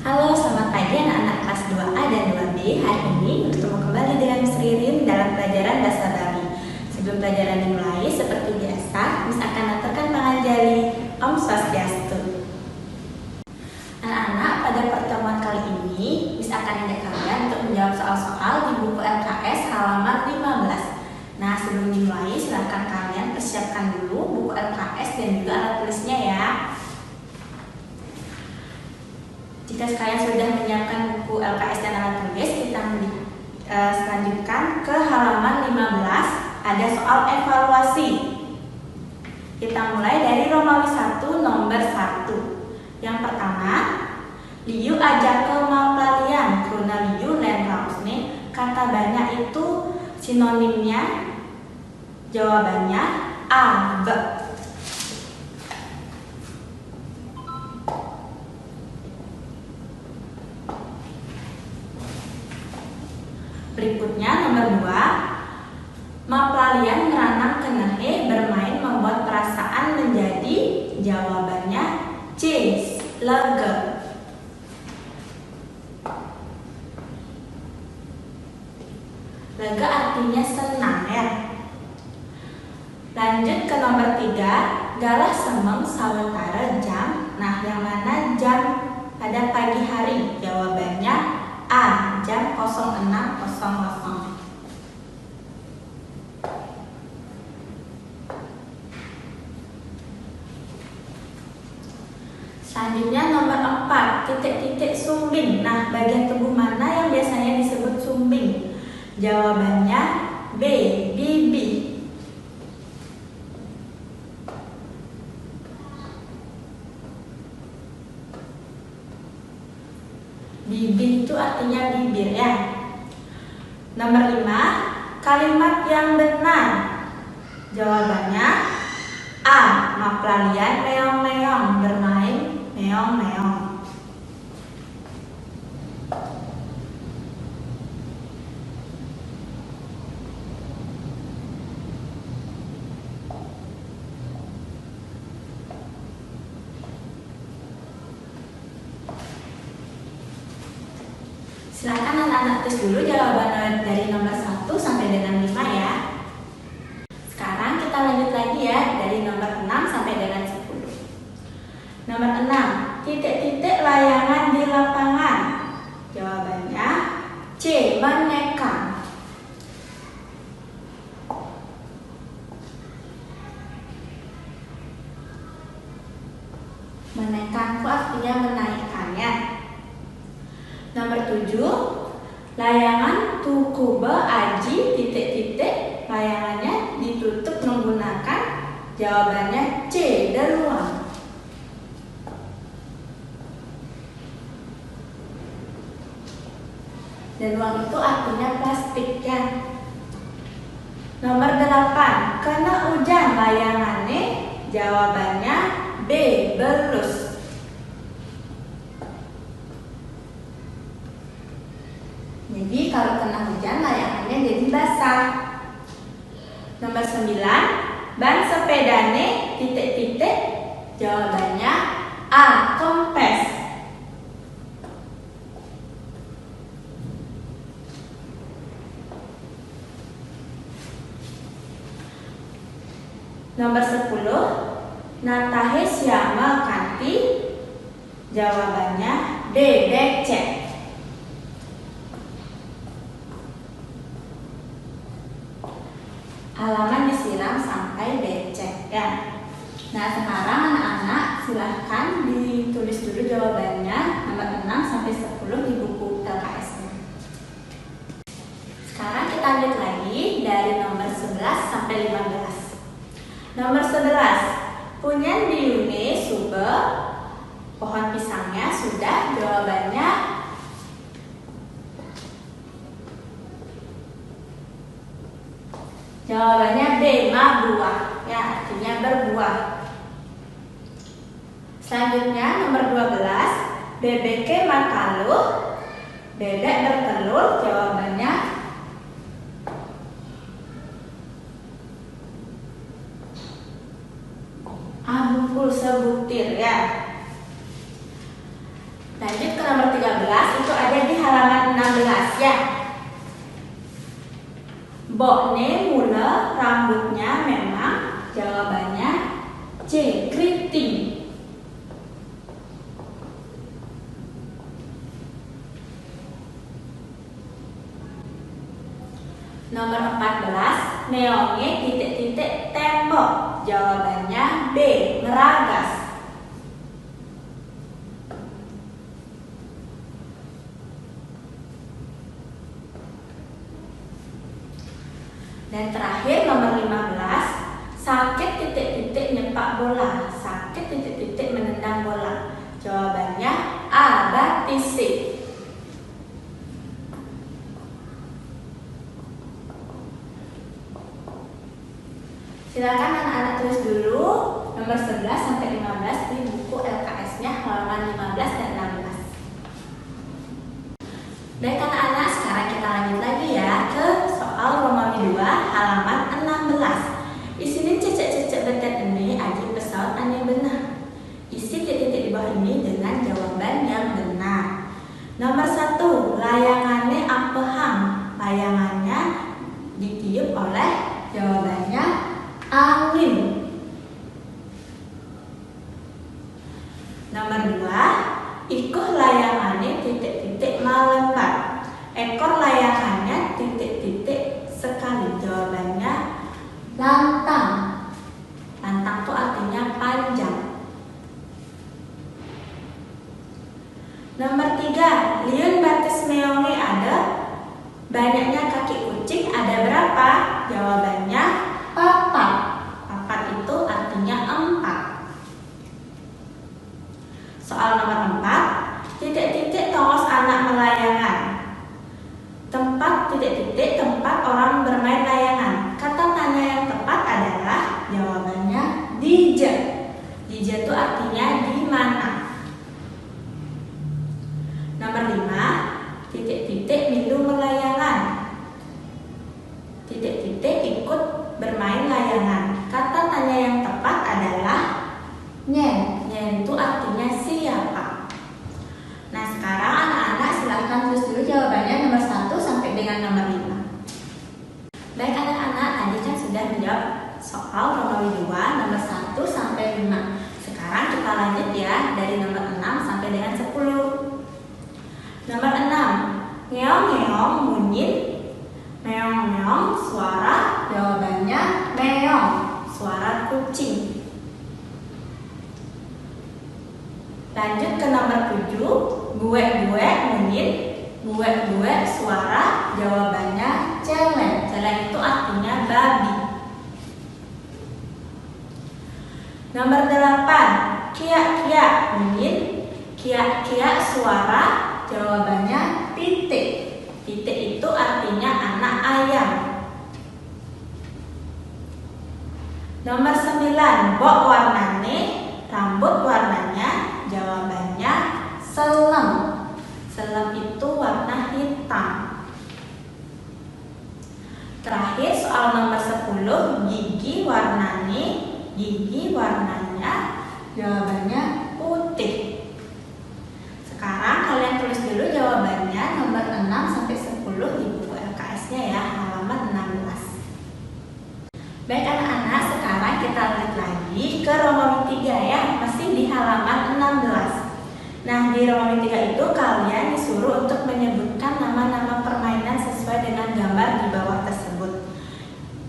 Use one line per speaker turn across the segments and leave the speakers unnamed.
Halo, selamat pagi anak-anak kelas 2A dan 2B. Hari ini bertemu kembali dengan Miss Ririn dalam pelajaran Bahasa Bali. Sebelum pelajaran dimulai, seperti biasa, Miss akan aturkan tangan jari. Om Swastiastu. Anak-anak, pada pertemuan kali ini, Miss akan ajak kalian untuk menjawab soal-soal di buku LKS halaman 15. Nah, sebelum dimulai, silakan kalian persiapkan dulu buku LKS dan juga alat tulisnya ya. Jika kalian sudah menyiapkan buku LKS dan alat tulis, kita selanjutkan ke halaman 15. Ada soal evaluasi. Kita mulai dari Romawi 1 nomor 1. Yang pertama, Liu ajak ke Mapalian, Kruna Liu dan Rausne. Kata banyak itu sinonimnya. Jawabannya A, B. Berikutnya nomor 2. Maplalian meranang kenehe bermain membuat perasaan menjadi. Jawabannya C, lega. Lega artinya senang ya. Lanjut ke nomor 3. Galah semeng sawetara jam. Nah, yang mana jam pada pagi hari? Jawabannya A, jam 06.00. Selanjutnya nomor 4. Titik-titik sumbing. Nah, bagian tubuh mana yang biasanya disebut sumbing? Jawabannya B, bibi. Bibi itu artinya bibir ya. Nomor 5. Kalimat yang benar. Jawabannya A, Maplalian meong-meong bermain meong-meong. Silakan anak-anak tulis dulu jawaban dari nomor 1 sampai dengan 5 ya. Sekarang kita lanjut lagi ya dari nomor 6 sampai dengan 10. Nomor 6. Titik-titik layangan di lapangan. Jawabannya C, menekang. Menekang itu artinya menaikkannya. Nomor 7. Layangan tukuba aji titik-titik. Layangannya ditutup menggunakan. Jawabannya C, deluang. Deluang itu artinya plastik ya. Nomor 8. Kena hujan layangannya. Jawabannya B, belus. Jadi kalau kena hujan layangannya jadi basah. Nomor 9. Ban sepedane titik-titik. Jawabannya A, kempes. Nomor 10. Natahe syama kanti. Jawabannya D, becek. Halaman disiram sampai becek ya. Nah, sekarang anak-anak silahkan ditulis dulu jawabannya nomor 6 sampai 10 di buku LKS-nya. Sekarang kita lanjut lagi dari nomor 11 sampai 15. Nomor 11. Punyan biune sube. Pohon pisangnya sudah. Jawabannya B, mabuah ya, artinya berbuah. Selanjutnya nomor 12. Bebeke makaluh. Bebek bertelur. Jawabannya A, bungkul sebutir ya. Lanjut ke nomor 13 itu ada di halaman 16 ya. Bokne mula rambutnya memang, jawabannya C. Keriting. Nomor 14, meonge titik-titik tembok, jawabannya B. Ngeragas. Dan terakhir nomor 15, sakit titik-titik nyepak bola, sakit titik-titik menendang bola, jawabannya A. Batisik. Silakan anak-anak tulis dulu nomor 11 sampai 15 di buku LKS-nya halaman 15 dan 16. Baik anak-anak, sekarang kita lanjut lagi ya ke soal Romawi 2 halaman 16. Di sini cecek-cecek betet ini aji pesawat aneh benar. Isi titik-titik di bawah ini dengan jawaban yang benar. Nomor 1, layangannya apehang. Layangannya ditiup oleh, jawabannya angin. Nomor 2, ikuh layangannya titik-titik malembar. Ekor layangannya titik-titik sekali, jawabannya lantang. Lantang itu artinya panjang. Nomor 3, liun batis meonge ada, banyaknya kaki kucing ada berapa? Jawabannya papat. Papat itu artinya 4. Soal nomor 4, titik-titik tongos anak melayangan. Tempat titik-titik tempat orang bermain layangan. Kata tanya yang tepat adalah, jawabannya dije. Dije itu artinya di mana. Nomor 5, titik-titik milu melayangan. Titik-titik ikut bermain layangan. Kata tanya yang tepat adalah nyen. Nyen itu artinya siapa. Nah sekarang anak-anak silahkan tulis dulu jawabannya nomor 1 sampai dengan nomor 5. Baik anak-anak, tadi kan sudah menjawab soal Romawi 2 nomor 1 sampai 5. Sekarang kita lanjut ya dari nomor 6 sampai dengan 10. Nomor 6, ngeong-ngeong munyin. Meong-meong suara, jawabannya meong, suara kucing. Lanjut ke nomor 7, buek-buek munyin. Buek-buek suara, jawabannya celeng. Celeng itu artinya babi. Nomor 8, kiak-kiak munyin. Kiak-kiak suara, jawabannya pitik. Pitik itu artinya anak ayam. Nomor 9, bok warnane, rambut warnanya, jawabannya selem. Selem itu warna hitam. Terakhir soal nomor 10, gigi warnane, gigi warnanya, jawabannya putih. Sekarang kalian tulis dulu jawabannya nomor 6 sampai 10 di buku LKS-nya ya, halaman 16. Baik anak-anak, sekarang kita lihat lagi ke Romawi 3 ya, masih di halaman 16. Nah, di Romawi 3 itu kalian disuruh untuk menyebutkan nama-nama permainan sesuai dengan gambar di bawah tersebut.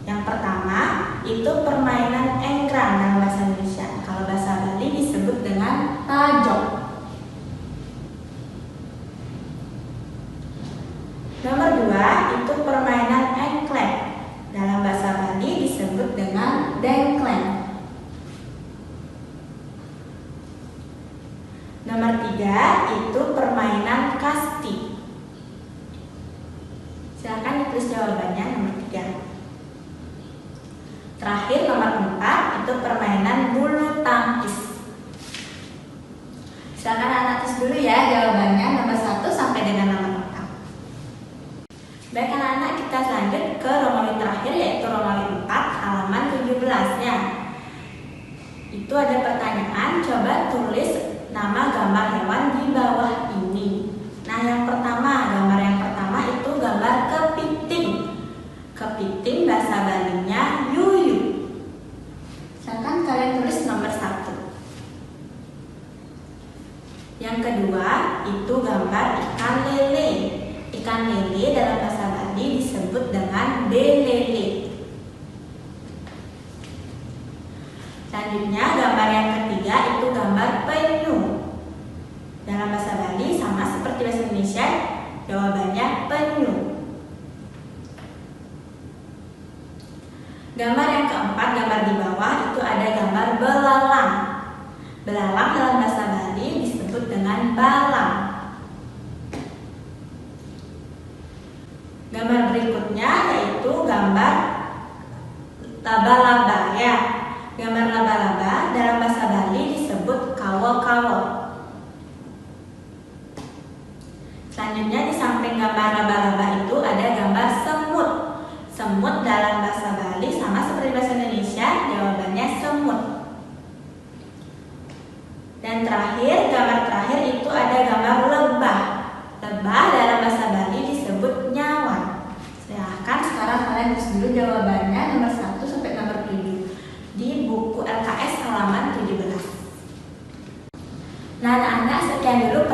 Yang pertama, itu permainan engkrang dalam bahasa Indonesia. Kalau bahasa Bali disebut dengan tajok. Nomor 2, itu permainan engkleng. Dalam bahasa Bali disebut dengan dengkleng. Nomor 3, itu permainan kasti. Silakan ditulis jawabannya nomor 3. Terakhir nomor 4, itu permainan bulu tangkis. Silakan anak tulis dulu ya jawabannya nomor 1 sampai dengan nomor 4. Baik anak-anak, kita lanjut ke Romawi terakhir yaitu Romawi 4 halaman 17-nya. Itu ada pertanyaan, coba tulis nama gambar hewan di bawah ini. kedua itu gambar ikan lele. Ikan lele dalam bahasa Bali disebut dengan belele. Selanjutnya gambar yang ketiga itu gambar penyu. Dalam bahasa Bali sama seperti bahasa Indonesia, jawabannya penyu. Gambar yang keempat, gambar di bawah itu ada gambar belalang. Belalang dalam bahasa Bali disebut dengan balang. Gambar berikutnya yaitu gambar laba-laba ya. Gambar laba-laba dalam bahasa Bali disebut kawo-kawo. Selanjutnya di samping gambar laba-laba itu ada gambar semut. Semut dalam bahasa Bali sama seperti bahasa Indonesia, jawabannya semut. Dan terakhir, gambar terakhir itu ada gambar lebah. Lebah dalam bahasa Bali disebut nyawan. Silahkan sekarang kalian tulis dulu jawabannya nomor 1 sampai nomor 7 di buku LKS halaman 17. Nah anak-anak, sekian dulu